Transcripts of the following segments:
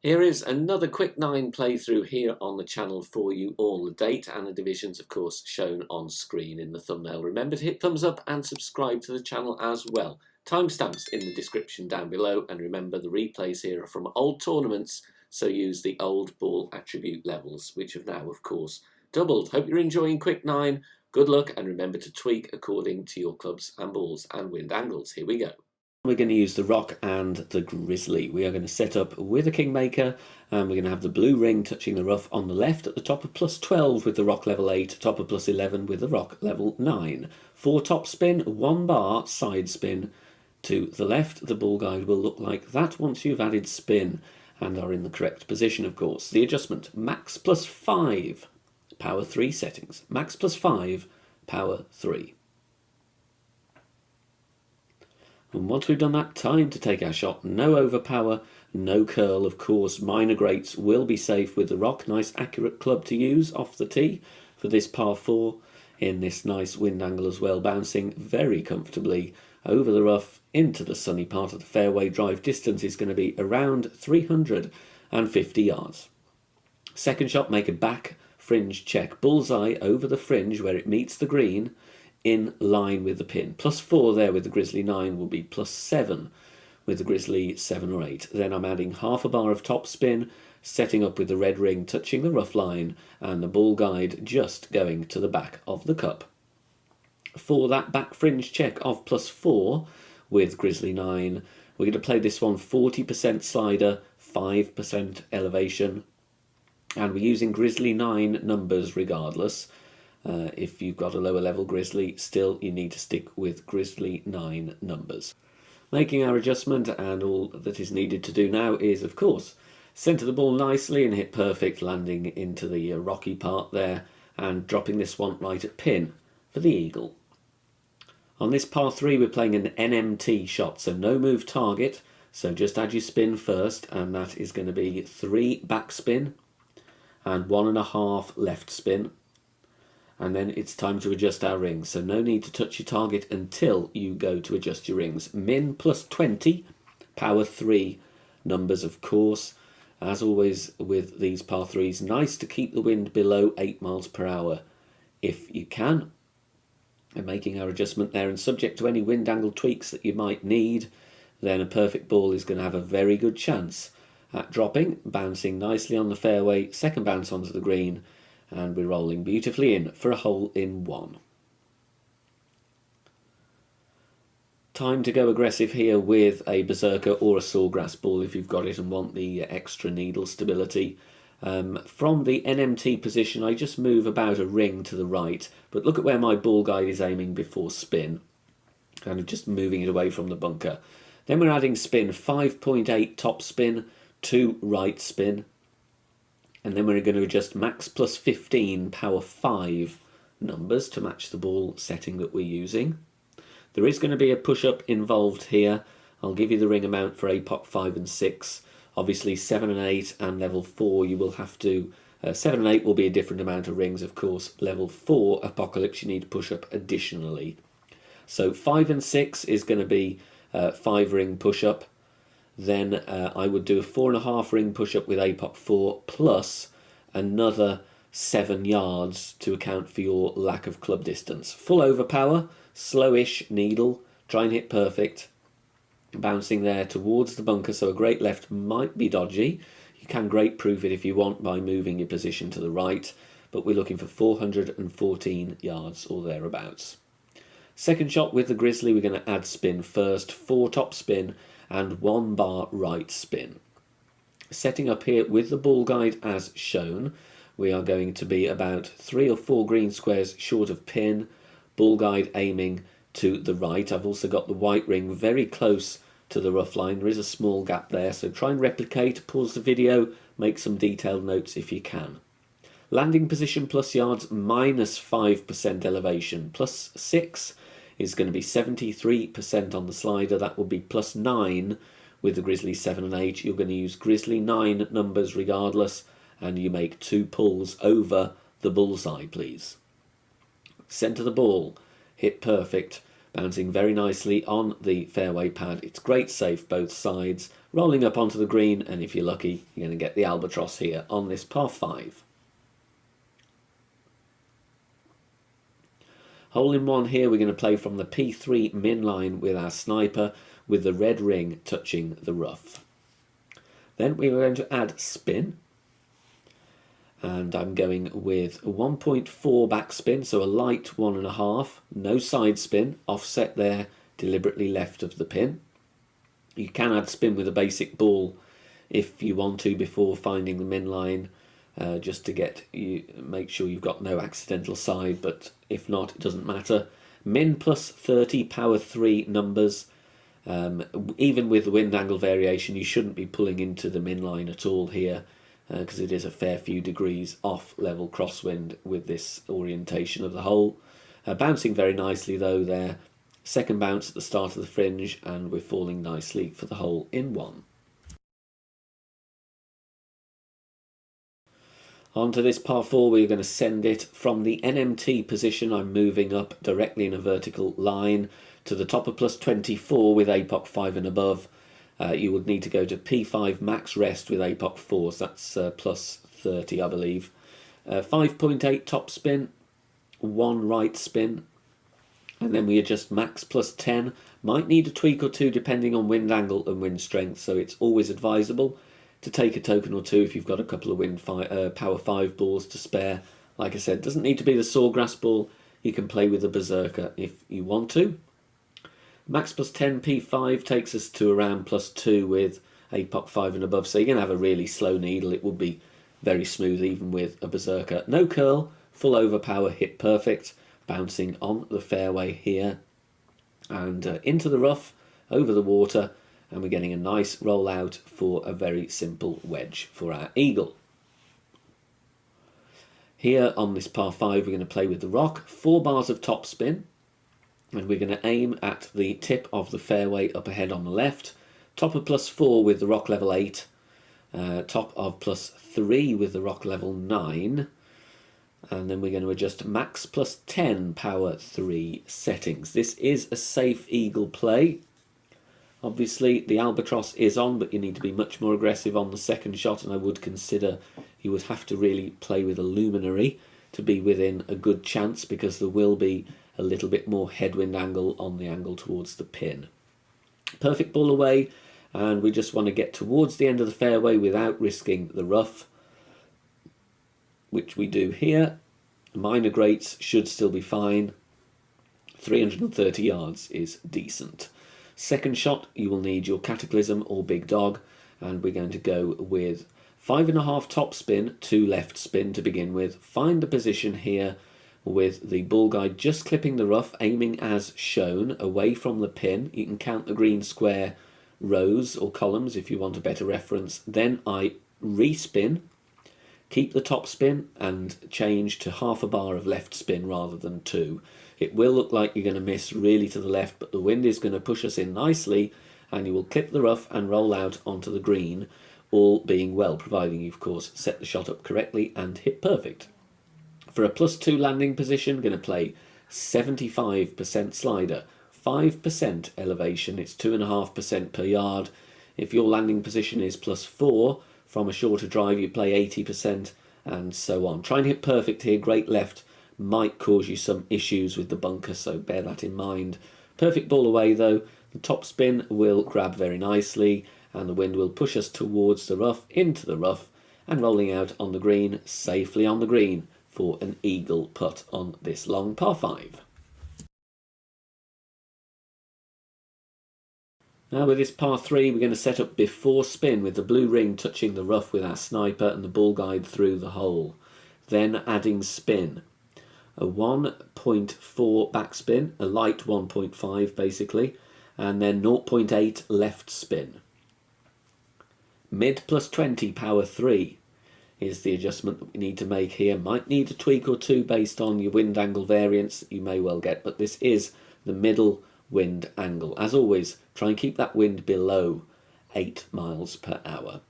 Here is another quick 9 playthrough here on the channel for you all. The date and the divisions, of course, shown on screen in the thumbnail. Remember to hit thumbs up and subscribe to the channel as well. Timestamps in the description down below, and remember the replays here are from old tournaments, so use the old ball attribute levels, which have now, of course, doubled. Hope you're enjoying Quick 9. Good luck, and remember to tweak according to your clubs and balls and wind angles. Here we go. We're going to use the rock and the grizzly. We are going to set up with a kingmaker, and we're going to have the blue ring touching the rough on the left at the top of +12 with the rock level 8, top of +11 with the rock level 9. 4 top spin, 1 bar side spin to the left. The ball guide will look like that once you've added spin and are in the correct position, of course. The adjustment, max +5, power 3 settings. Max +5, power 3. And once we've done that, time to take our shot. No overpower, no curl. Of course, minor greats will be safe with the rock. Nice accurate club to use off the tee for this par 4 in this nice wind angle as well, bouncing very comfortably over the rough into the sunny part of the fairway. Drive distance is going to be around 350 yards. Second shot, make a back fringe check. Bullseye over the fringe where it meets the green, in line with the pin. +4 there with the grizzly 9 will be +7 with the grizzly 7 or 8. Then I'm adding half a bar of top spin, setting up with the red ring touching the rough line and the ball guide just going to the back of the cup. For that back fringe check of +4 with grizzly 9, we're going to play this one 40% slider, 5% elevation, and we're using grizzly 9 numbers regardless. If you've got a lower level grizzly, still you need to stick with grizzly 9 numbers. Making our adjustment, and all that is needed to do now is, of course, centre the ball nicely and hit perfect, landing into the rocky part there and dropping this one right at pin for the eagle. On this par 3 we're playing an NMT shot, so no move target, so just add your spin first, and that is going to be 3 back spin and 1.5 left spin. And then it's time to adjust our rings, so no need to touch your target until you go to adjust your rings. Min +20, power 3 numbers, of course. As always with these par 3s, nice to keep the wind below 8 miles per hour if you can. And making our adjustment there, and subject to any wind angle tweaks that you might need, then a perfect ball is going to have a very good chance at dropping, bouncing nicely on the fairway, second bounce onto the green, and we're rolling beautifully in for a hole in 1. Time to go aggressive here with a berserker or a sawgrass ball if you've got it and want the extra needle stability. From the NMT position I just move about a ring to the right, but look at where my ball guide is aiming before spin, kind of just moving it away from the bunker. Then we're adding spin, 5.8 top spin, 2 right spin, and then we're going to adjust max +15 power 5 numbers to match the ball setting that we're using. There is going to be a push-up involved here. I'll give you the ring amount for APOC 5 and 6. Obviously 7 and 8 and level 4 you will have to... 7 and 8 will be a different amount of rings, of course. Level 4 Apocalypse you need to push up additionally. So 5 and 6 is going to be 5 ring push-up. Then I would do a 4.5 ring push-up with APOC 4 plus another 7 yards to account for your lack of club distance. Full overpower, slowish needle, try and hit perfect. Bouncing there towards the bunker, so a great left might be dodgy. You can great proof it if you want by moving your position to the right, but we're looking for 414 yards or thereabouts. Second shot with the grizzly, we're going to add spin first, 4 top spin and 1 bar right spin. Setting up here with the ball guide as shown, we are going to be about 3 or 4 green squares short of pin, ball guide aiming to the right. I've also got the white ring very close to the rough line. There is a small gap there, so try and replicate, pause the video, make some detailed notes if you can. Landing position plus yards minus 5% elevation, plus 6 is going to be 73% on the slider. That will be plus 9 with the grizzly 7 and 8. You're going to use grizzly 9 numbers regardless, and you make 2 pulls over the bullseye, please. Centre the ball, hit perfect, bouncing very nicely on the fairway pad. It's great safe both sides, rolling up onto the green, and if you're lucky, you're going to get the albatross here on this par 5. Hole in one here, we're going to play from the P3 min line with our sniper, with the red ring touching the rough. Then we're going to add spin, and I'm going with 1.4 backspin, so a light 1.5, no side spin, offset there, deliberately left of the pin. You can add spin with a basic ball if you want to before finding the min line, just to make sure you've got no accidental side, but if not, it doesn't matter. Min plus 30, power 3 numbers. Even with the wind angle variation, you shouldn't be pulling into the min line at all here, because it is a fair few degrees off level crosswind with this orientation of the hole. Bouncing very nicely though there. Second bounce at the start of the fringe, and we're falling nicely for the hole in one. Onto this par 4, we're going to send it from the NMT position. I'm moving up directly in a vertical line to the top of plus 24 with APOC 5 and above. You would need to go to P5 max rest with APOC 4, so that's plus 30 I believe. 5.8 top spin, 1 right spin, and then we adjust max plus 10. Might need a tweak or two depending on wind angle and wind strength, so it's always advisable to take a token or two if you've got a couple of power 5 balls to spare. Like I said, doesn't need to be the sawgrass ball. You can play with the berserker if you want to. Max plus 10 P5 takes us to around plus 2 with APOC 5 and above, so you're going to have a really slow needle. It would be very smooth even with a berserker. No curl, full overpower, hit perfect, bouncing on the fairway here and into the rough, over the water, and we're getting a nice roll out for a very simple wedge for our eagle. Here on this par 5, we're going to play with the rock, 4 bars of top spin, and we're going to aim at the tip of the fairway up ahead on the left, top of plus 4 with the rock level 8, top of plus 3 with the rock level 9, and then we're going to adjust max plus 10 power 3 settings. This is a safe eagle play. Obviously the albatross is on, but you need to be much more aggressive on the second shot, and I would consider you would have to really play with a luminary to be within a good chance, because there will be a little bit more headwind angle on the angle towards the pin. Perfect ball away, and we just want to get towards the end of the fairway without risking the rough, which we do here. Minor greats should still be fine. 330 yards is decent. Second shot, you will need your Cataclysm or Big Dog, and we're going to go with 5.5 top spin, 2 left spin to begin with. Find the position here with the ball guide just clipping the rough, aiming as shown, away from the pin. You can count the green square rows or columns if you want a better reference. Then I respin, keep the top spin, and change to half a bar of left spin rather than 2. It will look like you're going to miss really to the left, but the wind is going to push us in nicely, and you will clip the rough and roll out onto the green, all being well, providing you, of course, set the shot up correctly and hit perfect. For a plus 2 landing position, going to play 75% slider, 5% elevation, it's 2.5% per yard. If your landing position is plus 4, from a shorter drive, you play 80%, and so on. Try and hit perfect here. Great left might cause you some issues with the bunker, so bear that in mind. Perfect ball away though. The top spin will grab very nicely, and the wind will push us towards the rough, into the rough, and rolling out on the green, safely on the green for an eagle putt on this long par 5. Now with this par 3, we're going to set up before spin with the blue ring touching the rough with our sniper and the ball guide through the hole. Then adding spin. A 1.4 backspin, a light 1.5 basically, and then 0.8 left spin. Mid plus 20 power 3 is the adjustment that we need to make here. Might need a tweak or two based on your wind angle variance that you may well get, but this is the middle wind angle. As always, try and keep that wind below 8 miles per hour.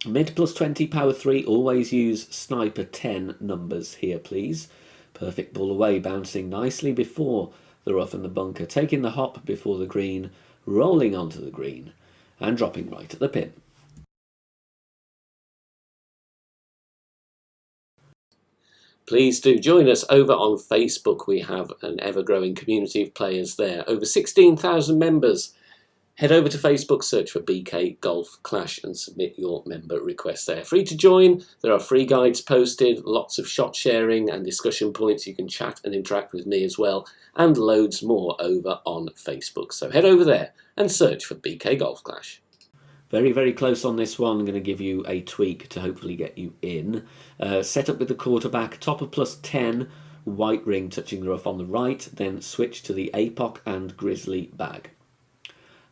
Mid plus 20 power 3, always use sniper 10 numbers here please. Perfect ball away, bouncing nicely before the rough and the bunker, taking the hop before the green, rolling onto the green and dropping right at the pin. Please do join us over on Facebook. We have an ever-growing community of players there, over 16,000 members. Head over to Facebook, search for BK Golf Clash and submit your member request there. Free to join. There are free guides posted, lots of shot sharing and discussion points. You can chat and interact with me as well, and loads more over on Facebook. So head over there and search for BK Golf Clash. Very, very close on this one. I'm going to give you a tweak to hopefully get you in. Set up with the quarterback, top of +10, white ring touching the rough on the right, then switch to the APOC and grizzly bag.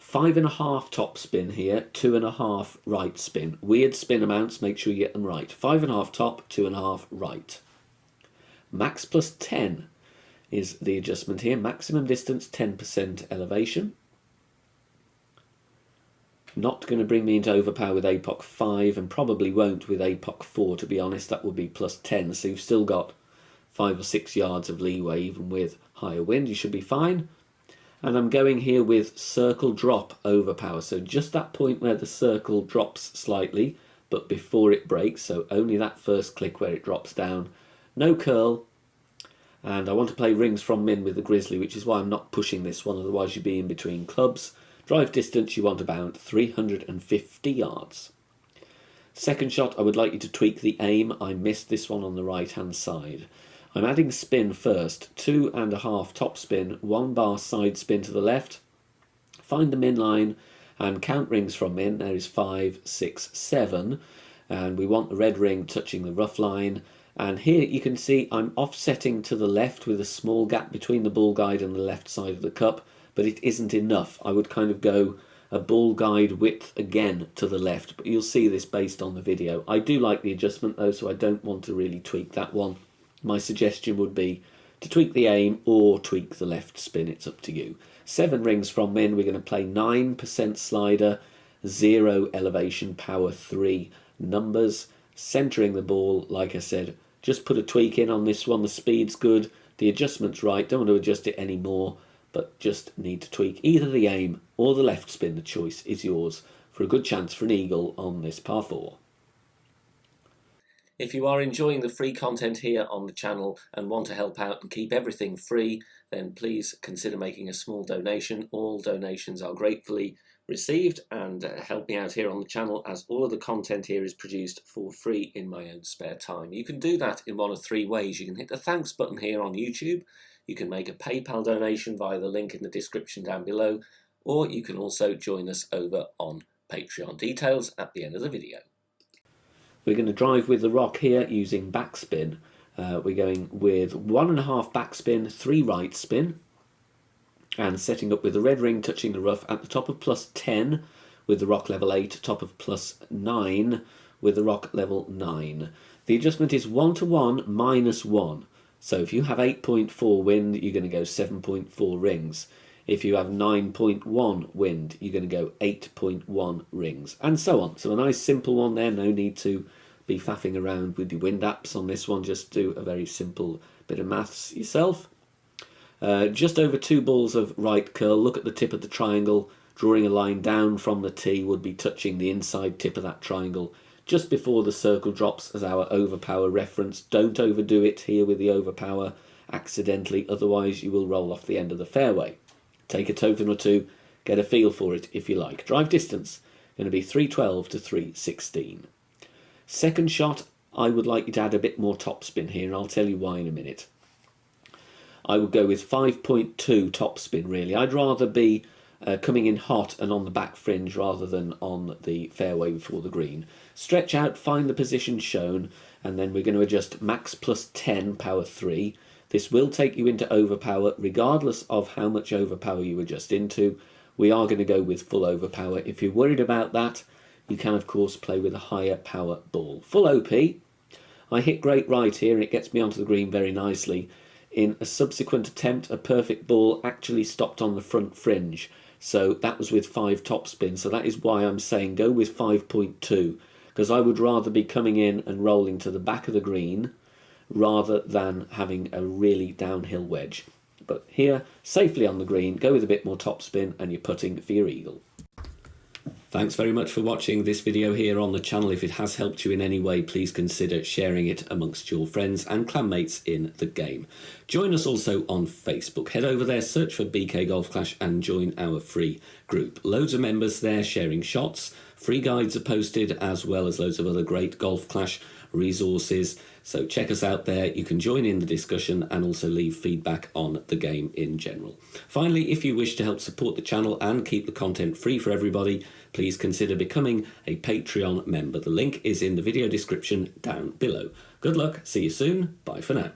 5.5 top spin here, 2.5 right spin. Weird spin amounts, make sure you get them right. 5.5 top, 2.5 right. Max +10 is the adjustment here. Maximum distance, 10% elevation. Not going to bring me into overpower with APOC 5, and probably won't with APOC 4, to be honest. That would be +10, so you've still got 5 or 6 yards of leeway even with higher wind. You should be fine. And I'm going here with circle drop overpower, so just that point where the circle drops slightly, but before it breaks, so only that first click where it drops down. No curl, and I want to play rings from min with the grizzly, which is why I'm not pushing this one, otherwise you'd be in between clubs. Drive distance, you want about 350 yards. Second shot, I would like you to tweak the aim. I missed this one on the right-hand side. I'm adding spin first, 2.5 top spin, 1 bar side spin to the left. Find the min line and count rings from min. There is 5, 6, 7. And we want the red ring touching the rough line. And here you can see I'm offsetting to the left with a small gap between the ball guide and the left side of the cup. But it isn't enough. I would kind of go a ball guide width again to the left, but you'll see this based on the video. I do like the adjustment though, so I don't want to really tweak that one. My suggestion would be to tweak the aim or tweak the left spin. It's up to you. 7 rings from min. We're going to play 9% slider, 0 elevation, power 3 numbers. Centering the ball, like I said, just put a tweak in on this one. The speed's good, the adjustment's right. Don't want to adjust it anymore, but just need to tweak either the aim or the left spin. The choice is yours for a good chance for an eagle on this par 4. If you are enjoying the free content here on the channel and want to help out and keep everything free, then please consider making a small donation. All donations are gratefully received and help me out here on the channel, as all of the content here is produced for free in my own spare time. You can do that in one of 3 ways. You can hit the thanks button here on YouTube. You can make a PayPal donation via the link in the description down below, or you can also join us over on Patreon. Details at the end of the video. We're going to drive with the rock here using backspin. We're going with 1.5 backspin, 3 right spin, and setting up with the red ring touching the rough at the top of +10 with the rock level 8, top of +9 with the rock level 9. The adjustment is 1 to 1 -1. So if you have 8.4 wind, you're going to go 7.4 rings. If you have 9.1 wind, you're going to go 8.1 rings, and so on. So a nice simple one there. No need to be faffing around with the wind apps on this one. Just do a very simple bit of maths yourself. Just over 2 balls of right curl. Look at the tip of the triangle. Drawing a line down from the tee would be touching the inside tip of that triangle just before the circle drops as our overpower reference. Don't overdo it here with the overpower accidentally, otherwise you will roll off the end of the fairway. Take a token or two, get a feel for it if you like. Drive distance, going to be 312 to 316. Second shot, I would like you to add a bit more topspin here, and I'll tell you why in a minute. I would go with 5.2 topspin really. I'd rather be coming in hot and on the back fringe rather than on the fairway before the green. Stretch out, find the position shown, and then we're going to adjust max +10, power 3. This will take you into overpower regardless of how much overpower you adjust into. We are going to go with full overpower. If you're worried about that, you can of course play with a higher power ball. Full OP. I hit great right here and it gets me onto the green very nicely. In a subsequent attempt, a perfect ball actually stopped on the front fringe. So that was with 5 topspin. So that is why I'm saying go with 5.2, because I would rather be coming in and rolling to the back of the green rather than having a really downhill wedge. But here, safely on the green, go with a bit more topspin and you're putting for your eagle. Thanks very much for watching this video here on the channel. If it has helped you in any way, please consider sharing it amongst your friends and clanmates in the game. Join us also on Facebook. Head over there, search for BK Golf Clash and join our free group. Loads of members there sharing shots. Free guides are posted, as well as loads of other great Golf Clash resources. So check us out there. You can join in the discussion and also leave feedback on the game in general. Finally, if you wish to help support the channel and keep the content free for everybody, please consider becoming a Patreon member. The link is in the video description down below. Good luck, see you soon, bye for now.